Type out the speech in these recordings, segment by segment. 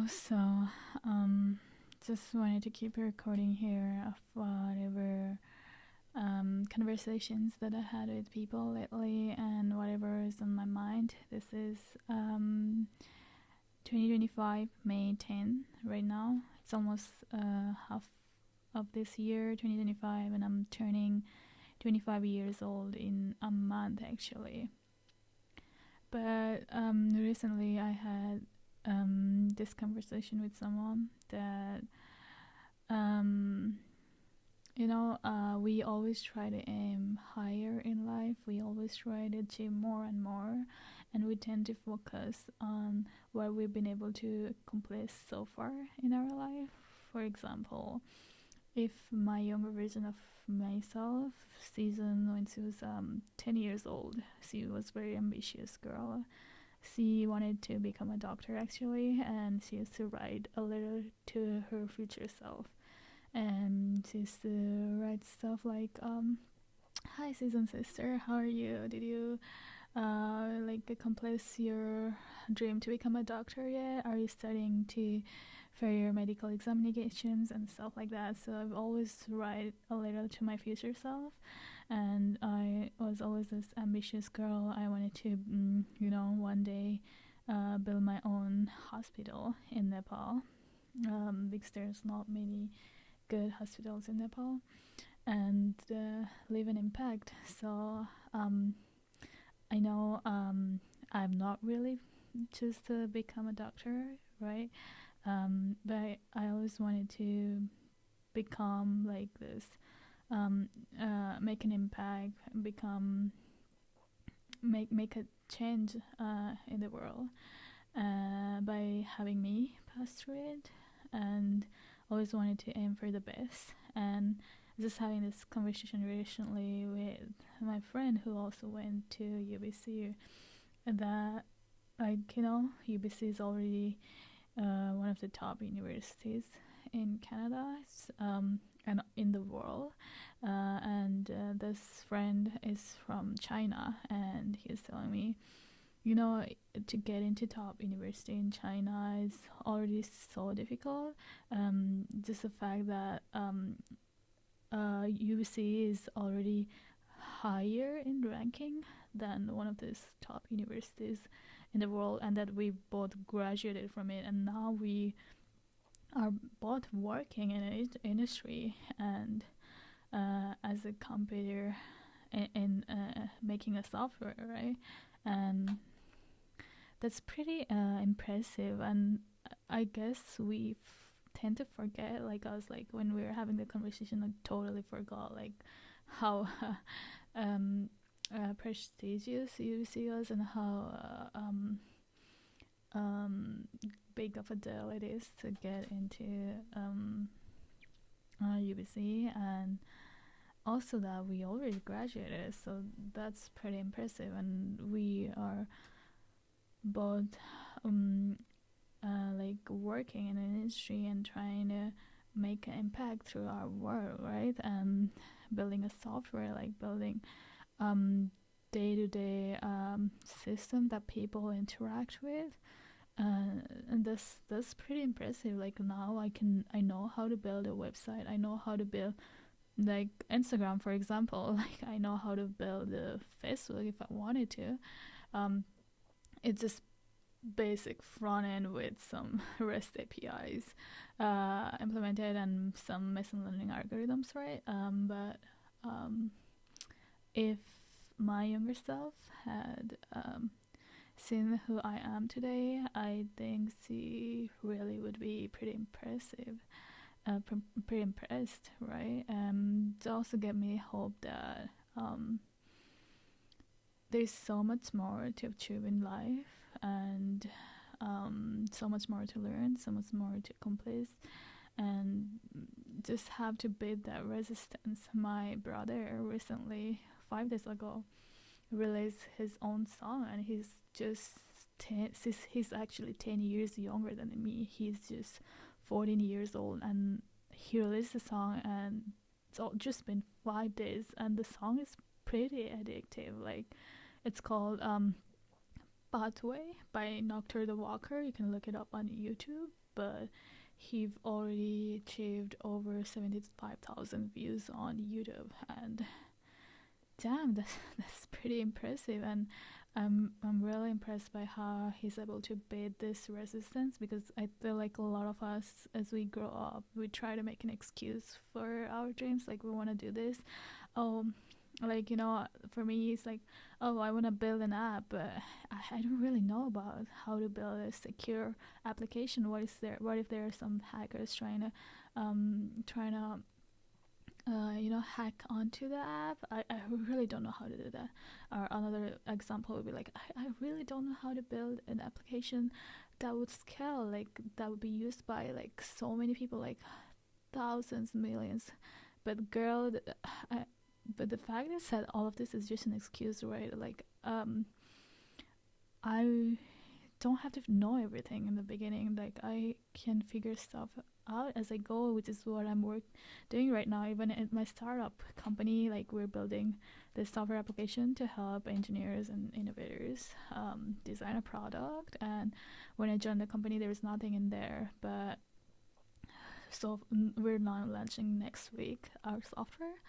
So, just wanted to keep recording here of whatever conversations that I had with people lately and whatever is on my mind. This is 2025, May 10, right now. It's almost half of this year, 2025, and I'm turning 25 years old in a month actually. But recently I had this conversation with someone that um, we always try to aim higher in life. We always try to achieve more and more, and we tend to focus on what we've been able to accomplish so far in our life. For example, if my younger version of myself, season when she was 10 years old, she was very ambitious girl. She wanted to become a doctor actually, and she used to write a letter to her future self. And she used to write stuff like, "Hi, season sister, how are you? Did you like accomplish your dream to become a doctor yet? Are you studying to for your medical examinations and stuff like that?" So I've always write a letter to my future self, and I was always this ambitious girl. I wanted to, one day build my own hospital in Nepal, because there's not many good hospitals in Nepal, and leave an impact. So I know I'm not really just to become a doctor, right? But I always wanted to become like this, make an impact, make a change in the world by having me pass through it, and always wanted to aim for the best. And just having this conversation recently with my friend who also went to UBC, that UBC is already one of the top universities in Canada, and in the world. And this friend is from China, and he's telling me, to get into top university in China is already so difficult. Just the fact that UBC is already higher in ranking than one of these top universities in the world, and that we both graduated from it, and now we are both working in an industry and as a computer in making a software, right? And that's pretty impressive. And I guess we tend to forget, like us, like when we were having the conversation, I totally forgot like how prestigious UBC was, and how big of a deal it is to get into UBC, and also that we already graduated, so that's pretty impressive. And we are both like working in an industry and trying to make an impact through our work, right? And building a software, like building day-to-day system that people interact with, and that's pretty impressive. Like now I know how to build a website. I know how to build like Instagram, for example. Like I know how to build a Facebook if I wanted to. It's just basic front end with some REST APIs implemented and some machine learning algorithms, right? But if my younger self had seen who I am today, I think she really would be pretty impressive, pretty impressed, right? To also get me hope that there's so much more to achieve in life, and so much more to learn, so much more to accomplish, and just have to beat that resistance. My brother recently, 5 days ago, released his own song, and he's actually 10 years younger than me. He's just 14 years old, and he released a song, and it's all just been 5 days, and the song is pretty addictive. Like, it's called Pathway by Noctur the Walker. You can look it up on YouTube, but he've already achieved over 75,000 views on YouTube, and damn, that's pretty impressive. And I'm really impressed by how he's able to beat this resistance, because I feel like a lot of us, as we grow up, we try to make an excuse for our dreams, like we want to do this. Oh, like, for me it's like, oh, I want to build an app, but I don't really know about how to build a secure application. What if there are some hackers trying to hack onto the app? I really don't know how to do that. Or another example would be like, I really don't know how to build an application that would scale, like that would be used by like so many people, like thousands, millions. But girl, but the fact is that all of this is just an excuse, right? Like, I don't have to know everything in the beginning. Like, I can figure stuff out as I go, which is what I'm doing right now. Even at my startup company, like we're building this software application to help engineers and innovators design a product. And when I joined the company, there was nothing in there, but so we're now launching next week our software,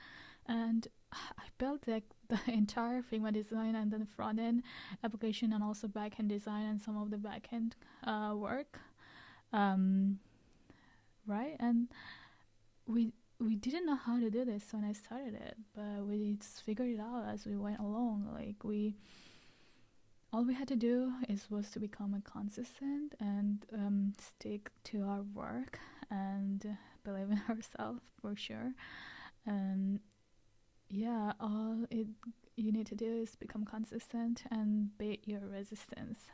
and I built like the entire Figma design and then the front end application and also back end design and some of the back end work, right? And we didn't know how to do this when I started it, but we just figured it out as we went along. Like, all we had to do was to become consistent and stick to our work and believe in ourselves, for sure. And yeah, all you need to do is become consistent and beat your resistance.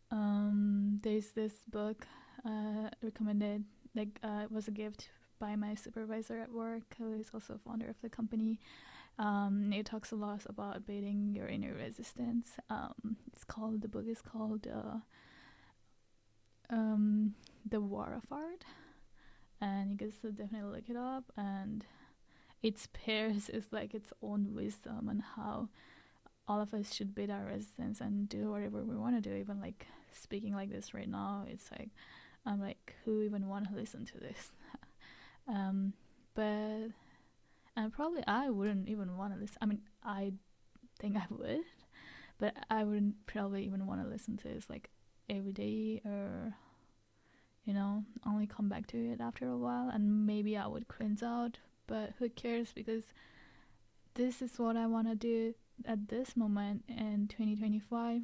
There's this book recommended, like it was a gift by my supervisor at work, who is also founder of the company. It talks a lot about beating your inner resistance. The book is called The War of Art, and you guys should definitely look it up. And its pairs is like its own wisdom on how all of us should beat our resistance and do whatever we want to do. Even like speaking like this right now, it's like, I'm like, who even want to listen to this? But and probably I wouldn't even want to listen. I mean, I think I would, but I wouldn't probably even want to listen to this like every day, or only come back to it after a while, and maybe I would cringe out. But who cares, because this is what I want to do at this moment in 2025,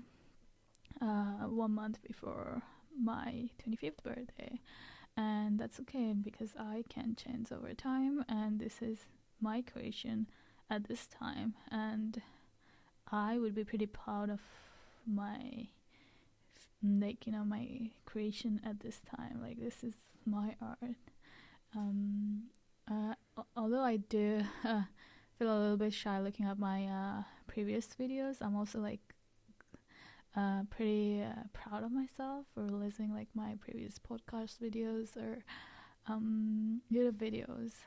1 month before my 25th birthday. And that's okay, because I can change over time, and this is my creation at this time, and I would be pretty proud of my my creation at this time. Like, this is my art. Although I do feel a little bit shy looking at my previous videos, I'm also like pretty proud of myself for releasing like my previous podcast videos or YouTube videos,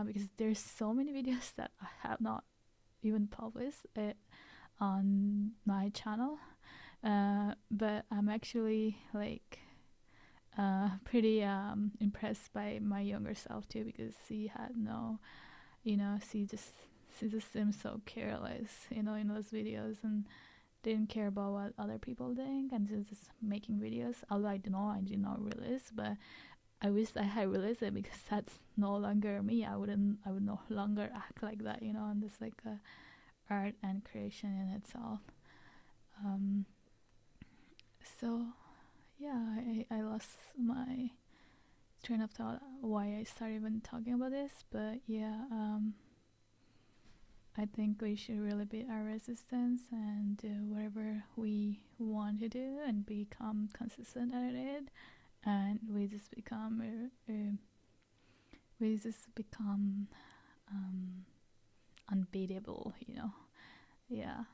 because there's so many videos that I have not even published it on my channel, but I'm actually like pretty impressed by my younger self too, because she had no, she just seems so careless, in those videos, and didn't care about what other people think, and just making videos. Although I did not release, but I wish I had released it, because that's no longer me. I would no longer act like that, and it's like a art and creation in itself. So yeah, I lost my train of thought why I started even talking about this, but yeah, I think we should really beat our resistance and do whatever we want to do and become consistent at it, and we just become unbeatable, Yeah.